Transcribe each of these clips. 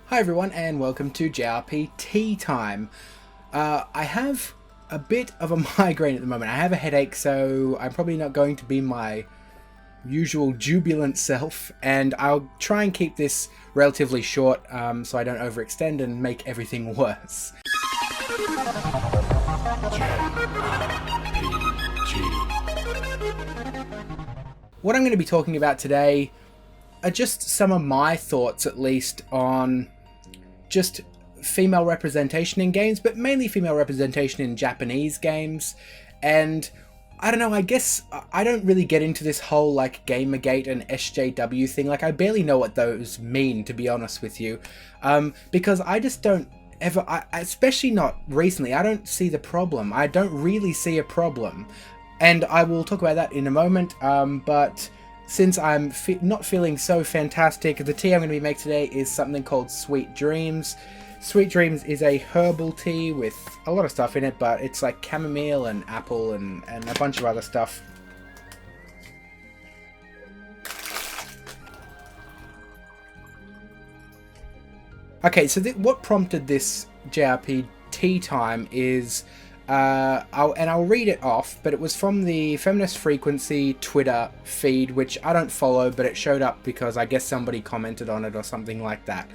Hi everyone and welcome to JRPTea-Time. I have a bit of a migraine at the moment. I have a headache, so I'm probably not going to be my usual jubilant self, and I'll try and keep this relatively short so I don't overextend and make everything worse. What I'm going to be talking about today are just some of my thoughts, at least, on just female representation in games, but mainly female representation in Japanese games. And I don't know, I guess I don't really get into this whole like Gamergate and SJW thing. Like, I barely know what those mean, to be honest with you, because I just don't ever, especially not recently, I don't see the problem. I don't really see a problem, and I will talk about that in a moment. But since I'm not feeling so fantastic, the tea I'm going to be making today is something called Sweet Dreams. Sweet Dreams is a herbal tea with a lot of stuff in it, but it's like chamomile and apple and a bunch of other stuff. Okay, so what prompted this JRP Tea Time is, I'll read it off, but it was from the Feminist Frequency Twitter feed, which I don't follow, but it showed up because I guess somebody commented on it or something like that.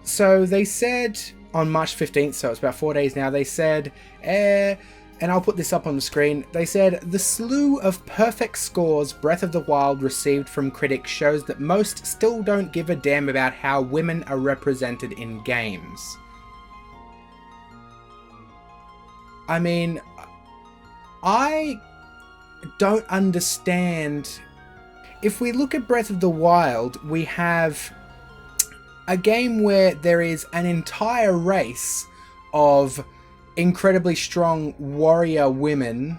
So they said on March 15th, so it's about 4 days now, they said, and I'll put this up on the screen, they said, "The slew of perfect scores Breath of the Wild received from critics shows that most still don't give a damn about how women are represented in games." I mean, I don't understand. If we look at Breath of the Wild, we have a game where there is an entire race of incredibly strong warrior women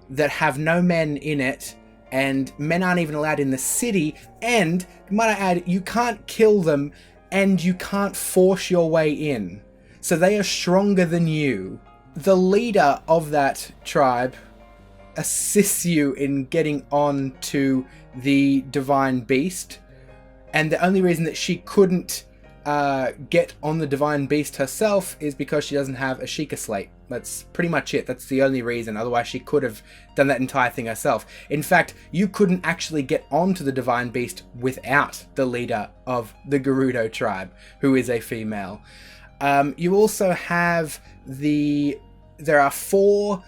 that have no men in it, and men aren't even allowed in the city, and, might I add, you can't kill them, and you can't force your way in. So they are stronger than you. The leader of that tribe assists you in getting on to the divine beast, and the only reason that she couldn't get on the divine beast herself is because she doesn't have a Sheikah slate. That's pretty much it. That's the only reason. Otherwise she could have done that entire thing herself. In fact, you couldn't actually get onto the divine beast without the leader of the Gerudo tribe, who is a female. You also have there are 4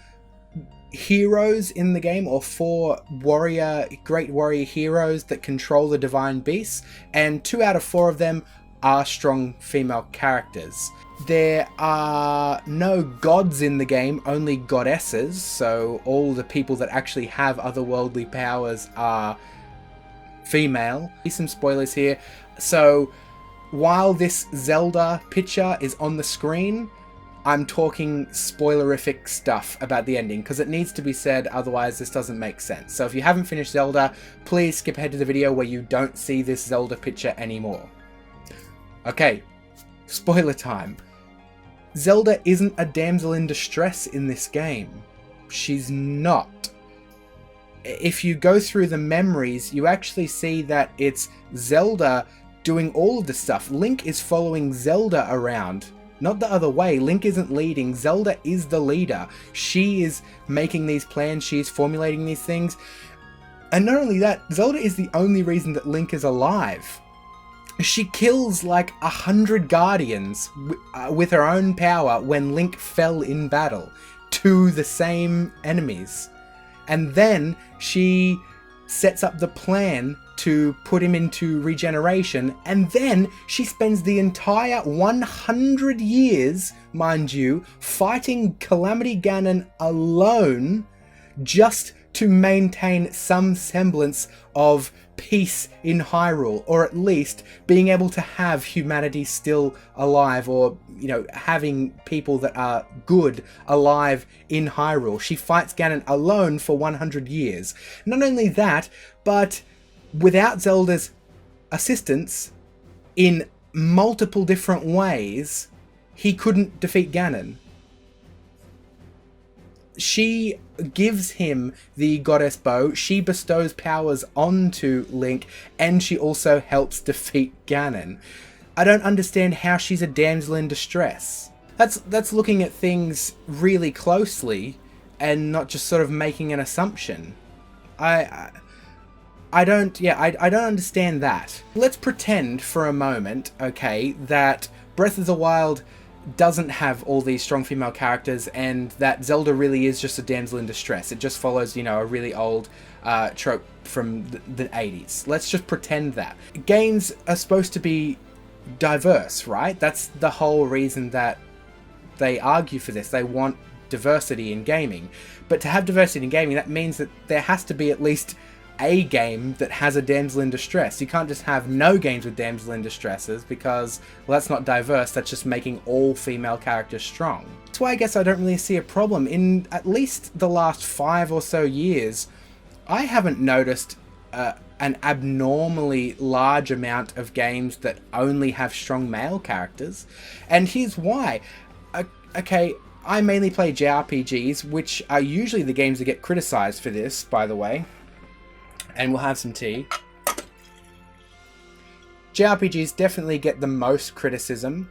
heroes in the game, or 4 great warrior heroes that control the divine beasts, and 2 out of 4 of them are strong female characters. There are no gods in the game, only goddesses, so all the people that actually have otherworldly powers are female. Some spoilers here. So while this Zelda picture is on the screen, I'm talking spoilerific stuff about the ending, because it needs to be said, otherwise this doesn't make sense. So if you haven't finished Zelda, please skip ahead to the video where you don't see this Zelda picture anymore. Okay, spoiler time. Zelda isn't a damsel in distress in this game. She's not. If you go through the memories, you actually see that it's Zelda doing all of the stuff. Link is following Zelda around. Not the other way. Link isn't leading. Zelda is the leader. She is making these plans. She's formulating these things. And not only that, Zelda is the only reason that Link is alive. She kills like 100 guardians with her own power when Link fell in battle to the same enemies. And then she sets up the plan to put him into regeneration, and then she spends the entire 100 years, mind you, fighting Calamity Ganon alone just to maintain some semblance of peace in Hyrule, or at least being able to have humanity still alive, or, you know, having people that are good alive in Hyrule. She fights Ganon alone for 100 years. Not only that, but without Zelda's assistance in multiple different ways, he couldn't defeat Ganon. She gives him the goddess bow, she bestows powers onto Link, and she also helps defeat Ganon. I don't understand how she's a damsel in distress. That's looking at things really closely and not just sort of making an assumption. I don't understand that. Let's pretend for a moment, okay, that Breath of the Wild doesn't have all these strong female characters and that Zelda really is just a damsel in distress. It just follows, you know, a really old trope from the 80s. Let's just pretend that. Games are supposed to be diverse, right? That's the whole reason that they argue for this. They want diversity in gaming. But to have diversity in gaming, that means that there has to be at least a game that has a damsel in distress. You can't just have no games with damsel in distresses because, well, that's not diverse, that's just making all female characters strong. That's why I guess I don't really see a problem. In at least the last 5 or so years, I haven't noticed an abnormally large amount of games that only have strong male characters. And here's why. Okay, I mainly play JRPGs, which are usually the games that get criticized for this, by the way. And we'll have some tea. JRPGs definitely get the most criticism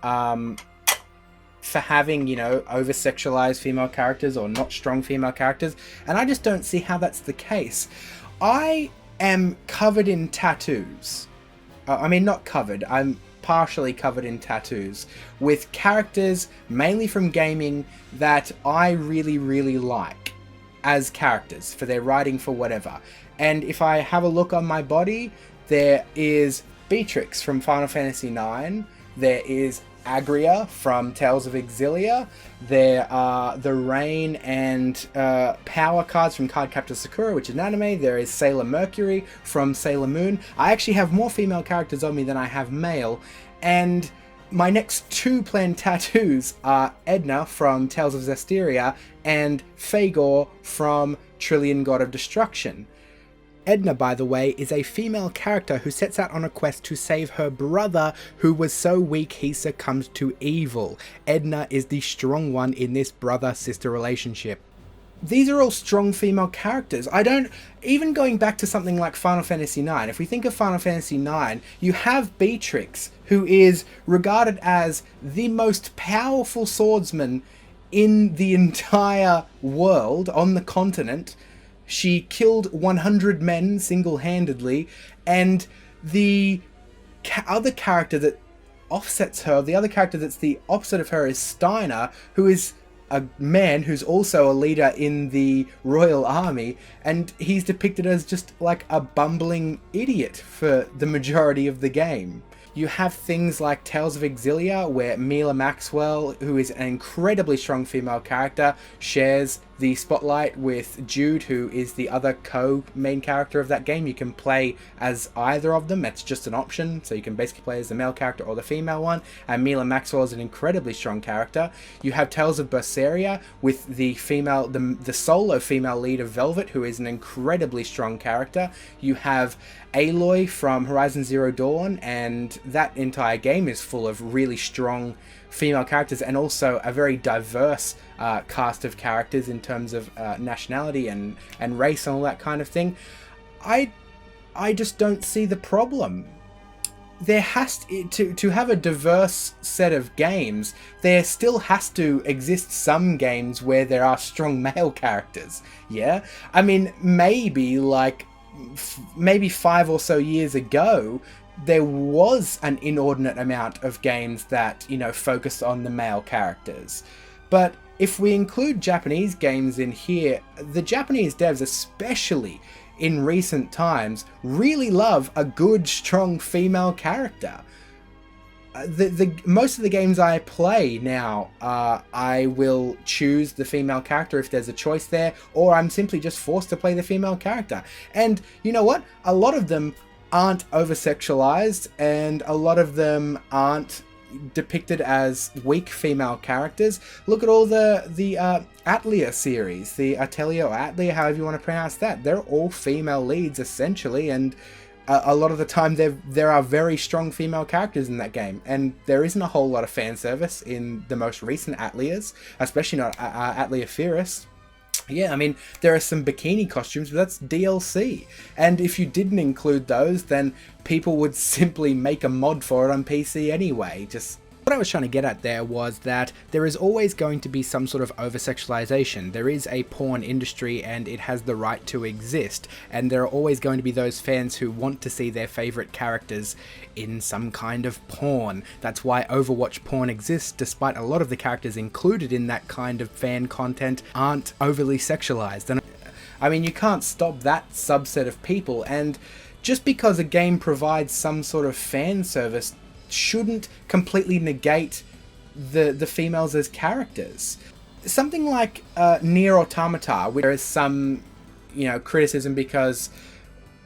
for having, you know, over-sexualized female characters or not strong female characters. And I just don't see how that's the case. I am covered in tattoos. I mean, not covered. I'm partially covered in tattoos with characters, mainly from gaming, that I really, really like as characters for their writing, for whatever. And if I have a look on my body, there is Beatrix from Final Fantasy IX, there is Agria from Tales of Exilia, there are the Rain and Power cards from Cardcaptor Sakura, which is an anime, there is Sailor Mercury from Sailor Moon. I actually have more female characters on me than I have male, and my next 2 planned tattoos are Edna from Tales of Zestiria and Fagor from Trillion God of Destruction. Edna, by the way, is a female character who sets out on a quest to save her brother, who was so weak he succumbed to evil. Edna is the strong one in this brother-sister relationship. These are all strong female characters. Even going back to something like Final Fantasy IX, if we think of Final Fantasy IX, you have Beatrix, who is regarded as the most powerful swordsman in the entire world, on the continent. She killed 100 men single-handedly, and the other character that offsets her, the other character that's the opposite of her, is Steiner, who is a man who's also a leader in the Royal Army, and he's depicted as just like a bumbling idiot for the majority of the game. You have things like Tales of Exilia, where Mila Maxwell, who is an incredibly strong female character, shares the spotlight with Jude, who is the other co-main character of that game. You can play as either of them, it's just an option, so you can basically play as the male character or the female one, and Mila Maxwell is an incredibly strong character. You have Tales of Berseria with the solo female lead of Velvet, who is an incredibly strong character. You have Aloy from Horizon Zero Dawn, and that entire game is full of really strong female characters, and also a very diverse cast of characters in terms of nationality and race and all that kind of thing. I just don't see the problem. There has to have a diverse set of games, there still has to exist some games where there are strong male characters. Yeah, I mean, maybe 5 or so years ago, there was an inordinate amount of games that, you know, focused on the male characters. But if we include Japanese games in here, the Japanese devs, especially in recent times, really love a good, strong female character. Most of the games I play now, I will choose the female character if there's a choice there, or I'm simply just forced to play the female character. And you know what? A lot of them aren't over-sexualized, and a lot of them aren't depicted as weak female characters. Look at all the Atlia series, the Atelier or Atlia, however you want to pronounce that. They're all female leads, essentially, and a lot of the time there are very strong female characters in that game, and there isn't a whole lot of fan service in the most recent Atlias, especially not Atlia Fierce. Yeah, I mean, there are some bikini costumes, but that's DLC. And if you didn't include those, then people would simply make a mod for it on PC anyway. Just what I was trying to get at there was that there is always going to be some sort of over-sexualization. There is a porn industry and it has the right to exist. And there are always going to be those fans who want to see their favorite characters in some kind of porn. That's why Overwatch porn exists, despite a lot of the characters included in that kind of fan content aren't overly sexualized. And I mean, you can't stop that subset of people, and just because a game provides some sort of fan service shouldn't completely negate the females as characters. Something like Nier Automata, where there is some, criticism because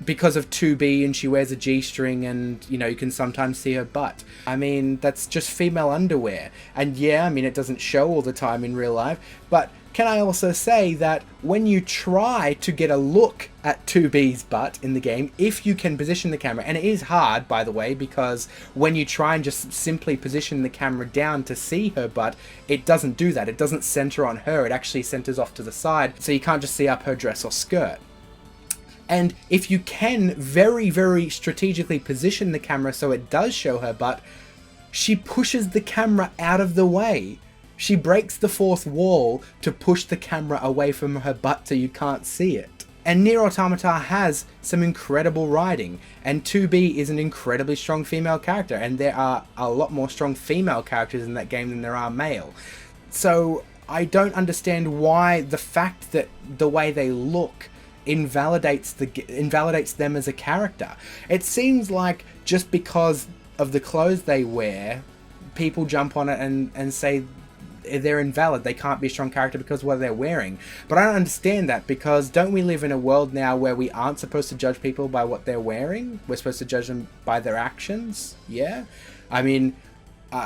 of 2B and she wears a G-string and, you can sometimes see her butt. I mean, that's just female underwear. And yeah, I mean, it doesn't show all the time in real life, but can I also say that when you try to get a look at 2B's butt in the game, if you can position the camera, and it is hard, by the way, because when you try and just simply position the camera down to see her butt, it doesn't do that. It doesn't center on her. It actually centers off to the side, so you can't just see up her dress or skirt. And if you can very, very strategically position the camera so it does show her butt, she pushes the camera out of the way. She breaks the fourth wall to push the camera away from her butt so you can't see it. And Nier Automata has some incredible writing, and 2B is an incredibly strong female character, and there are a lot more strong female characters in that game than there are male. So I don't understand why the fact that the way they look invalidates them as a character. It seems like just because of the clothes they wear, people jump on it and say they're invalid, they can't be a strong character because of what they're wearing. But I don't understand that, because don't we live in a world now where we aren't supposed to judge people by what they're wearing? We're supposed to judge them by their actions? Yeah? I mean,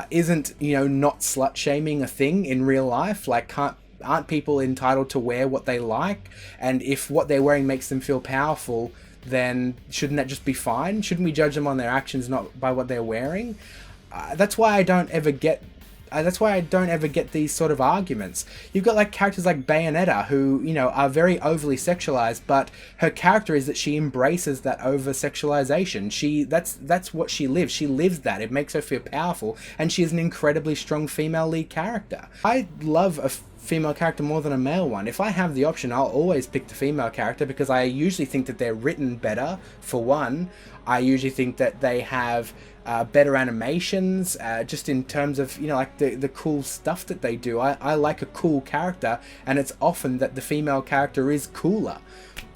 isn't, not slut-shaming a thing in real life? Like, aren't people entitled to wear what they like? And if what they're wearing makes them feel powerful, then shouldn't that just be fine? Shouldn't we judge them on their actions, not by what they're wearing? That's why I don't ever get these sort of arguments. You've got like characters like Bayonetta who, are very overly sexualized, but her character is that she embraces that over-sexualization. That's what she lives. She lives that. It makes her feel powerful, and she is an incredibly strong female lead character. I love a female character more than a male one. If I have the option, I'll always pick the female character, because I usually think that they're written better, for one. I usually think that they have better animations, just in terms of, like the cool stuff that they do. I like a cool character, and it's often that the female character is cooler.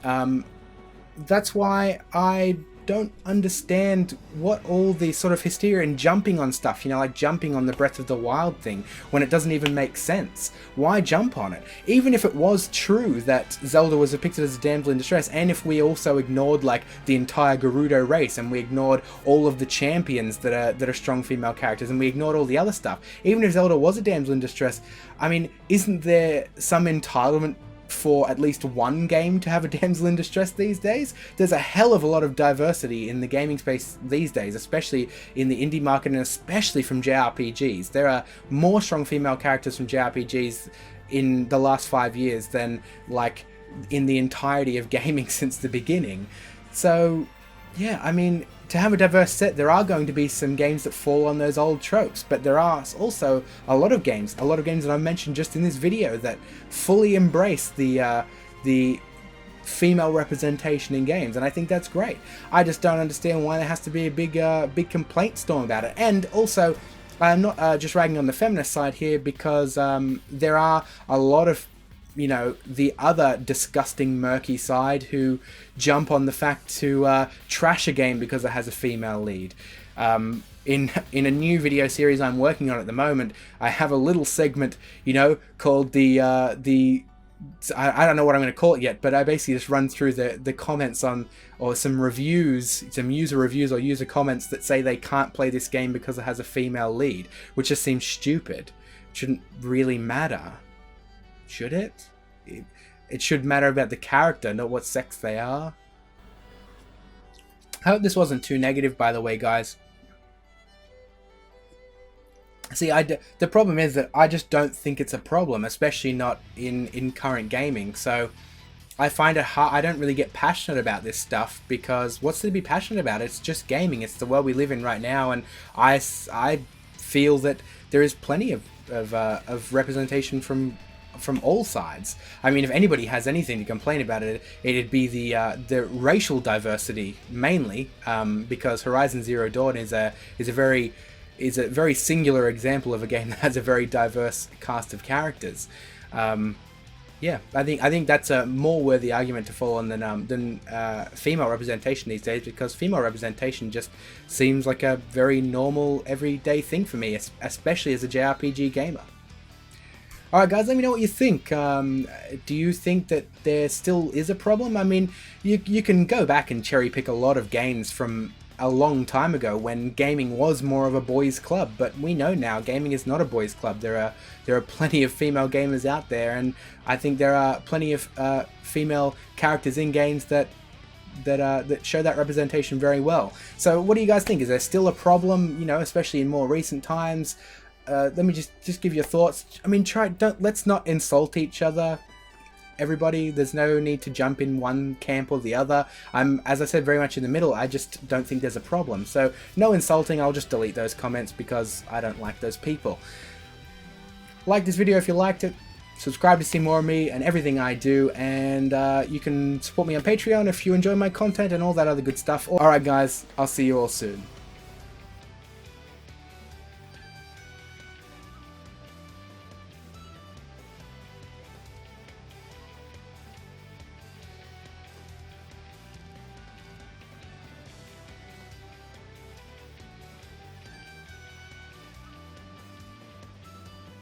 That's why I don't understand what all the sort of hysteria and jumping on stuff, like jumping on the Breath of the Wild thing, when it doesn't even make sense. Why jump on it? Even if it was true that Zelda was depicted as a damsel in distress, and if we also ignored like the entire Gerudo race, and we ignored all of the champions that are strong female characters, and we ignored all the other stuff, even if Zelda was a damsel in distress, I mean, isn't there some entitlement for at least one game to have a damsel in distress these days? There's a hell of a lot of diversity in the gaming space these days, especially in the indie market, and especially from JRPGs. There are more strong female characters from JRPGs in the last 5 years than like in the entirety of gaming since the beginning. So yeah, I mean, to have a diverse set, there are going to be some games that fall on those old tropes, but there are also a lot of games that I mentioned just in this video that fully embrace the female representation in games, and I think that's great. I just don't understand why there has to be a big complaint storm about it. And also, I'm not just ragging on the feminist side here, because there are a lot of the other disgusting murky side who jump on the fact to trash a game because it has a female lead. In a new video series I'm working on at the moment, I have a little segment, called the I don't know what I'm going to call it yet, but I basically just run through the comments on, or some reviews, some user reviews or user comments that say they can't play this game because it has a female lead, which just seems stupid. Shouldn't really matter. Should it? It should matter about the character, not what sex they are. I hope this wasn't too negative, by the way, guys. See, the problem is that I just don't think it's a problem, especially not in current gaming. So I find it hard. I don't really get passionate about this stuff because what's there to be passionate about? It's just gaming. It's the world we live in right now, and I feel that there is plenty of representation from all sides. I mean, if anybody has anything to complain about it, it'd be the racial diversity mainly, because Horizon Zero Dawn is a very singular example of a game that has a very diverse cast of characters. Yeah, I think that's a more worthy argument to fall on than female representation these days, because female representation just seems like a very normal, everyday thing for me, especially as a JRPG gamer. Alright guys, let me know what you think. Do you think that there still is a problem? I mean, you can go back and cherry pick a lot of games from a long time ago when gaming was more of a boys club, but we know now gaming is not a boys club. There are plenty of female gamers out there, and I think there are plenty of female characters in games that show that representation very well. So what do you guys think? Is there still a problem, you know, especially in more recent times? Let me just give your thoughts. I mean, let's not insult each other. Everybody, there's no need to jump in one camp or the other. I'm, as I said, very much in the middle. I just don't think there's a problem. So no insulting. I'll just delete those comments because I don't like those people. Like this video if you liked it. Subscribe to see more of me and everything I do, and you can support me on Patreon if you enjoy my content and all that other good stuff. Alright guys, I'll see you all soon.